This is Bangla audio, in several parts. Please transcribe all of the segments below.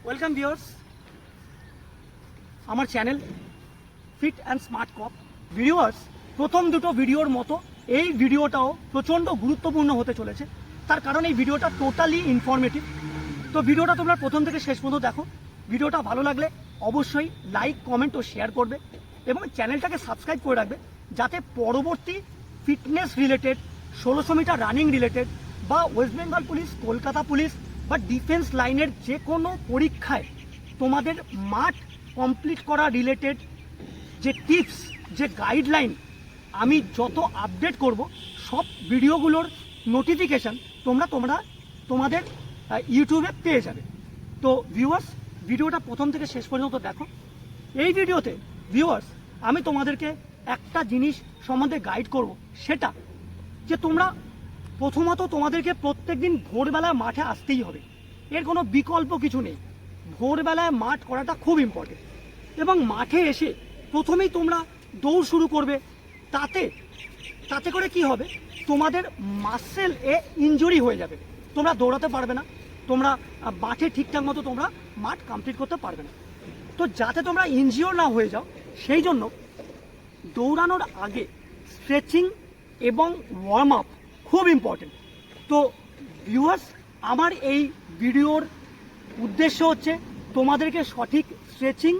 ওয়েলকাম ভিউয়ার্স আমার channel fit and smart cop. Viewers, প্রথম দুটো ভিডিওর মতো এই ভিডিওটাও প্রচণ্ড গুরুত্বপূর্ণ হতে চলেছে। তার কারণ এই ভিডিওটা টোটালি ইনফরমেটিভ। তো ভিডিওটা তোমরা প্রথম থেকে শেষ পর্যন্ত দেখো। ভিডিওটা ভালো লাগলে অবশ্যই লাইক, কমেন্ট ও শেয়ার করবে এবং চ্যানেলটাকে সাবস্ক্রাইব করে রাখবে, যাতে পরবর্তী fitness related, 1600 metre running related বা West Bengal police, Kolkata police বা ডিফেন্স লাইনের যে কোনো পরীক্ষায় তোমাদের মাঠ কমপ্লিট করা রিলেটেড যে টিপস, যে গাইডলাইন আমি যত আপডেট করব, সব ভিডিওগুলোর নোটিফিকেশান তোমাদের ইউটিউবে পেয়ে যাবে। তো ভিউয়ার্স, ভিডিওটা প্রথম থেকে শেষ পর্যন্ত দেখো। এই ভিডিওতে ভিউয়ার্স আমি তোমাদেরকে একটা জিনিস সম্বন্ধে গাইড করব, সেটা যে তোমরা প্রথমত তোমাদেরকে প্রত্যেক দিন ভোরবেলায় মাঠে আসতেই হবে। এর কোনো বিকল্প কিছু নেই। ভোরবেলায় মাঠ করাটা খুব ইম্পর্টেন্ট এবং মাঠে এসে প্রথমেই তোমরা দৌড় শুরু করবে। তাতে করে কি হবে, তোমাদের মাসেল ইনজুরি হয়ে যাবে, তোমরা দৌড়াতে পারবে না, তোমরা মাঠে ঠিকঠাক মতো তোমরা মাঠ কমপ্লিট করতে পারবে না। তো যাতে তোমরা ইনজিওর না হয়ে যাও, সেই জন্য দৌড়ানোর আগে স্ট্রেচিং এবং ওয়ার্ম আপ খুব ইম্পর্টেন্ট। তো ভিউয়ার্স, আমার এই ভিডিওর উদ্দেশ্য হচ্ছে তোমাদেরকে সঠিক স্ট্রেচিং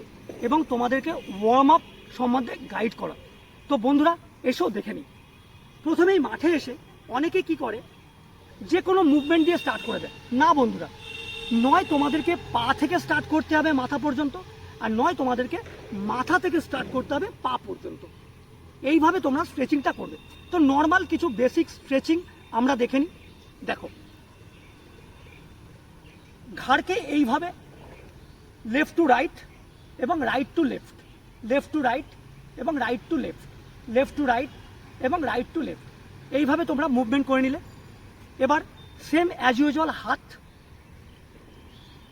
এবং তোমাদেরকে ওয়ার্ম আপ সম্বন্ধে গাইড করা। তো বন্ধুরা, এসেও দেখে নিই। প্রথমেই মাঠে এসে অনেকে কি করে, যে কোনো মুভমেন্ট দিয়ে স্টার্ট করে দেয়। না বন্ধুরা, নয় তোমাদেরকে পা থেকে স্টার্ট করতে হবে মাথা পর্যন্ত, আর নয় তোমাদেরকে মাথা থেকে স্টার্ট করতে হবে পা পর্যন্ত। এইভাবে তোমরা স্ট্রেচিংটা করবে। তো নর্মাল কিছু বেসিক স্ট্রেচিং আমরা দেখে নিই। দেখো, ঘাড়কে এইভাবে লেফট টু রাইট এবং right to left, left to right এবং right to left, left to right এবং রাইট টু লেফট, এইভাবে তোমরা মুভমেন্ট করে নিলে। এবার সেম অ্যাজ ইউজুয়াল, হাত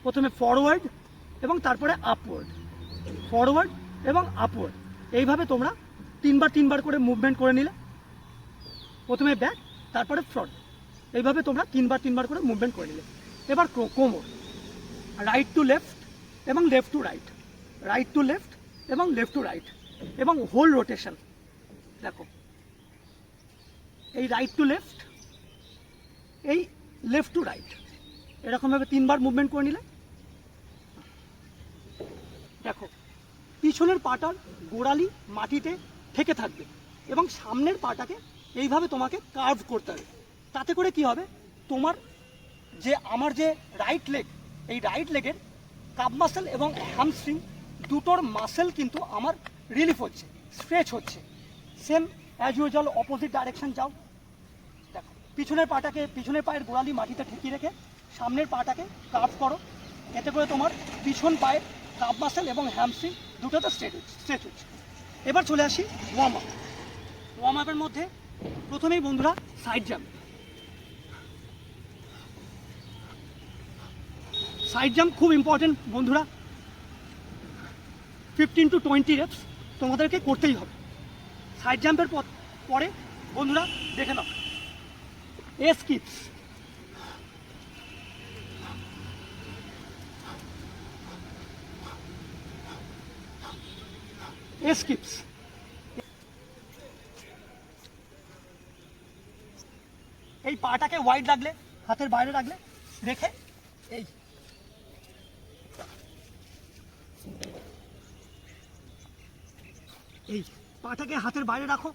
প্রথমে ফরওয়ার্ড এবং তারপরে আপওয়ার্ড, ফরওয়ার্ড এবং আপওয়ার্ড, এইভাবে তোমরা তিনবার করে মুভমেন্ট করে নিলে। প্রথমে ব্যাক, তারপরে ফ্রন্ট, এইভাবে তোমরা তিনবার করে মুভমেন্ট করে নিলে। এবার কোমর, রাইট টু লেফট এবং left to right, right to left এবং লেফট টু রাইট, এবং হোল রোটেশন। দেখো, এই রাইট টু লেফট, এই লেফট টু রাইট, এরকমভাবে তিনবার মুভমেন্ট করে নিলে। দেখো, পিছনের পাটার গোড়ালি মাটিতে থেকে থাকবে এবং সামনের পাটাকে এইভাবে তোমাকে কার্ভ করতে হবে। তাতে করে কি হবে, আমার যে রাইট লেগ, এই রাইট লেগের কাপ মাসেল এবং হ্যামস্ট্রিং দুটোর মাসেল কিন্তু আমার রিলিফ হচ্ছে, স্ট্রেচ হচ্ছে। Same as usual opposite direction যাও। দেখো, পিছনের পায়ের গোড়ালি মাটিতে ঠেকিয়ে রেখে সামনের পাটাকে কার্ভ করো। এতে করে তোমার পিছন পায়ের কাপ মাসেল এবং হ্যামস্ট্রিং দুটোতে স্ট্রেচ হচ্ছে। এবার চলে আসি ওয়ার্ম আপ। ওয়ার্ম আপের মধ্যে প্রথমেই বন্ধুরা সাইড জাম্প। সাইড জাম্প খুব ইম্পর্টেন্ট বন্ধুরা। 15 to 20 reps তোমাদেরকে করতেই হবে। সাইড জাম্পের পরে বন্ধুরা দেখে নাও, স্কিপস, স্কিপস, এই পাটাকে ওয়াইড রাখলে, হাতের বাইরে রাখলে, রেখে এই পাটাকে হাতের বাইরে রাখো,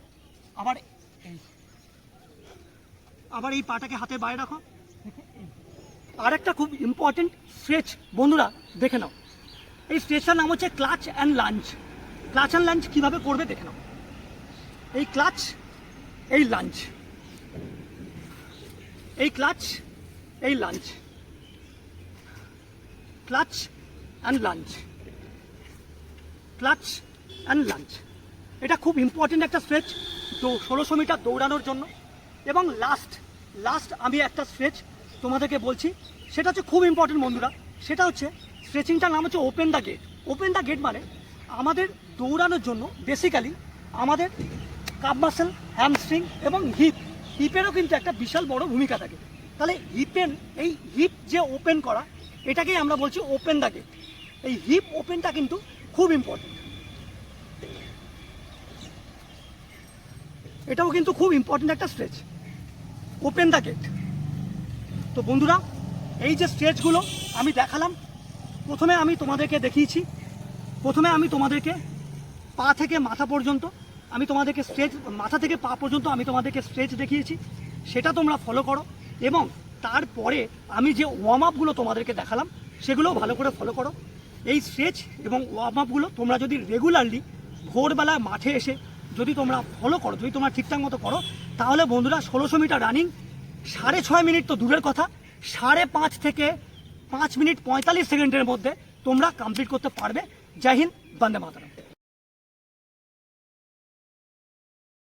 আবার এই পাটাকে হাতের বাইরে রাখো। আর একটা খুব ইম্পর্টেন্ট স্ট্রেচ বন্ধুরা দেখে নাও। এই স্ট্রেচটার নাম হচ্ছে clutch and lunge. Clutch and lunge কীভাবে করবে দেখে নাও। এই ক্লাচ, এই লাঞ্জ, এই ক্লাচ, এই lunge, clutch and lunge, clutch and lunge. এটা খুব ইম্পর্টেন্ট একটা স্ট্রেচ 1600 মিটার দৌড়ানোর জন্য। এবং লাস্ট আমি একটা স্ট্রেচ তোমাদেরকে বলছি, সেটা হচ্ছে খুব ইম্পর্টেন্ট বন্ধুরা। সেটা হচ্ছে, স্ট্রেচিংটার নাম হচ্ছে open the gate. Open the gate মানে আমাদের দৌড়ানোর জন্য বেসিক্যালি আমাদের কাপ মাসেল, হ্যামস্ট্রিং এবং হিপেরও কিন্তু একটা বিশাল বড় ভূমিকা থাকে। তাহলে এই হিপ যে ওপেন করা, এটাকেই আমরা বলছি ওপেন দ্য গেট। এই হিপ ওপেনটা কিন্তু খুব ইম্পর্টেন্ট, এটাও কিন্তু খুব ইম্পর্টেন্ট একটা স্ট্রেচ, ওপেন দ্য গেট। তো বন্ধুরা, এই যে স্ট্রেচগুলো আমি দেখালাম, প্রথমে আমি তোমাদেরকে দেখিয়েছি, প্রথমে আমি তোমাদেরকে পা থেকে মাথা পর্যন্ত আমি তোমাদেরকে স্ট্রেচ, মাথা থেকে পা পর্যন্ত আমি তোমাদেরকে স্ট্রেচ দেখিয়েছি, সেটা তোমরা ফলো করো। এবং তারপরে আমি যে ওয়ার্ম আপগুলো তোমাদেরকে দেখালাম সেগুলোও ভালো করে ফলো করো। এই স্ট্রেচ এবং ওয়ার্ম আপগুলো তোমরা যদি রেগুলারলি ভোরবেলা মাঠে এসে যদি তোমরা ফলো করো, যদি তোমরা ঠিকঠাক মতো করো, তাহলে বন্ধুরা 1600 মিটার রানিং 6.5 মিনিট তো দূরের কথা, 5.5 থেকে 5 মিনিট 45 সেকেন্ডের মধ্যে তোমরা কমপ্লিট করতে পারবে। জয় হিন্দ, বন্দে মাতরম।